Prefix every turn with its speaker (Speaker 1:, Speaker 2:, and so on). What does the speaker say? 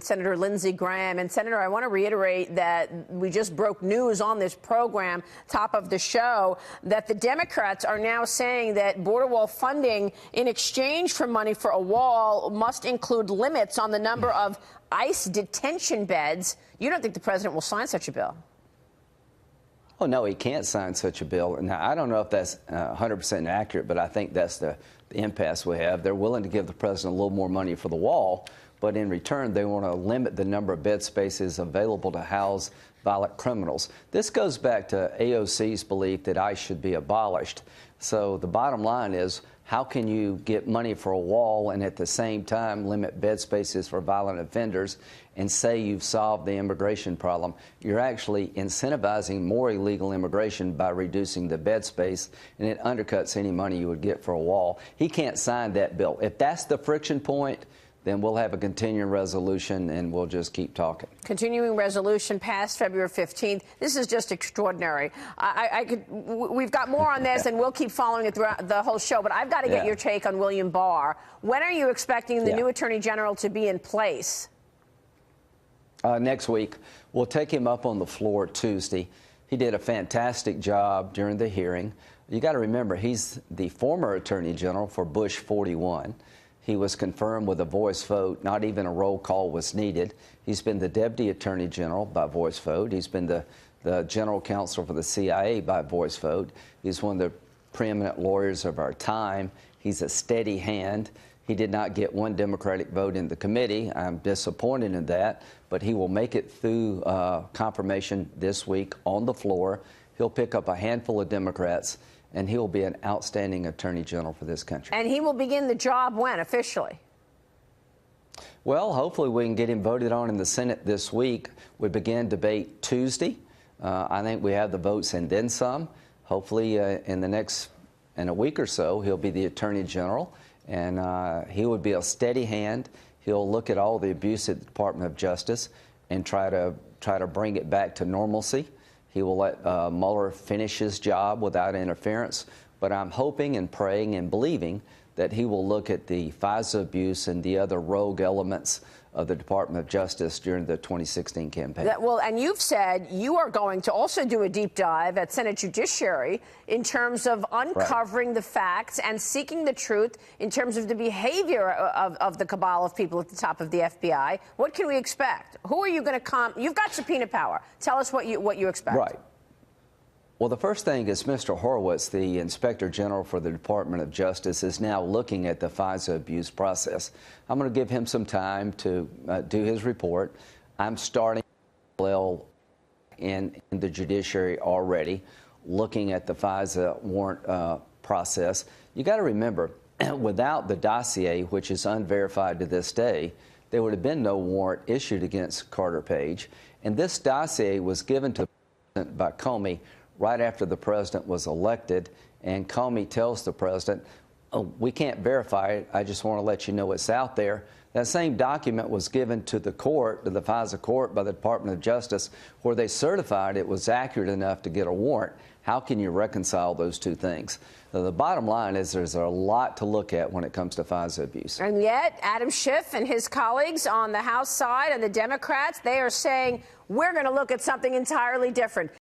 Speaker 1: Senator Lindsey Graham. And Senator, I want to reiterate that we just broke news on this program, top of the show, that the Democrats are now saying that border wall funding in exchange for money for a wall must include limits on the number of ICE detention beds. You don't think the president will sign such a bill?
Speaker 2: Oh, no, he can't sign such a bill. Now, I don't know if that's 100% accurate, but I think that's the impasse we have. They're willing to give the president a little more money for the wall, but in return, they want to limit the number of bed spaces available to house violent criminals. This goes back to AOC's belief that ICE should be abolished. So the bottom line is, how can you get money for a wall and at the same time limit bed spaces for violent offenders and say you've solved the immigration problem? You're actually incentivizing more illegal immigration by reducing the bed space, and it undercuts any money you would get for a wall. He can't sign that bill. If that's the friction point, then we'll have a continuing resolution and we'll just keep talking.
Speaker 1: Continuing resolution passed February 15th. This is just extraordinary. We've got more on this and we'll keep following it throughout the whole show, but I've got to get your take on William Barr. When are you expecting the new Attorney General to be in place?
Speaker 2: Next week. We'll take him up on the floor Tuesday. He did a fantastic job during the hearing. You got to remember, he's the former Attorney General for Bush 41. He was confirmed with a voice vote. Not even a roll call was needed. He's been the Deputy Attorney General by voice vote. He's been the General Counsel for the CIA by voice vote. He's one of the preeminent lawyers of our time. He's a steady hand. He did not get one Democratic vote in the committee. I'm disappointed in that, but he will make it through confirmation this week on the floor. He'll pick up a handful of Democrats, and he will be an outstanding Attorney General for this country.
Speaker 1: And he will begin the job when, officially?
Speaker 2: Well, hopefully we can get him voted on in the Senate this week. We begin debate Tuesday. I think we have the votes and then some. Hopefully in a week or so, he'll be the Attorney General, and he would be a steady hand. He'll look at all the abuse at the Department of Justice and try to bring it back to normalcy. He will let Mueller finish his job without interference. But I'm hoping and praying and believing that he will look at the FISA abuse and the other rogue elements of the Department of Justice during the 2016 campaign.
Speaker 1: And you've said you are going to also do a deep dive at Senate Judiciary in terms of uncovering the facts and seeking the truth in terms of the behavior of the cabal of people at the top of the FBI. What can we expect? Who are you going to come? You've got subpoena power. Tell us what you expect.
Speaker 2: Right. Well, the first thing is Mr. Horowitz, the Inspector General for the Department of Justice, is now looking at the FISA abuse process. I'm going to give him some time to do his report. I'm starting in the judiciary already, looking at the FISA warrant process. You got to remember, without the dossier, which is unverified to this day, there would have been no warrant issued against Carter Page. And this dossier was given to the president by Comey right after the president was elected, and Comey tells the president, oh, we can't verify it, I just want to let you know it's out there. That same document was given to the court, to the FISA court, by the Department of Justice, where they certified it was accurate enough to get a warrant. How can you reconcile those two things? Now, the bottom line is there's a lot to look at when it comes to FISA abuse.
Speaker 1: And yet, Adam Schiff and his colleagues on the House side and the Democrats, they are saying, we're going to look at something entirely different.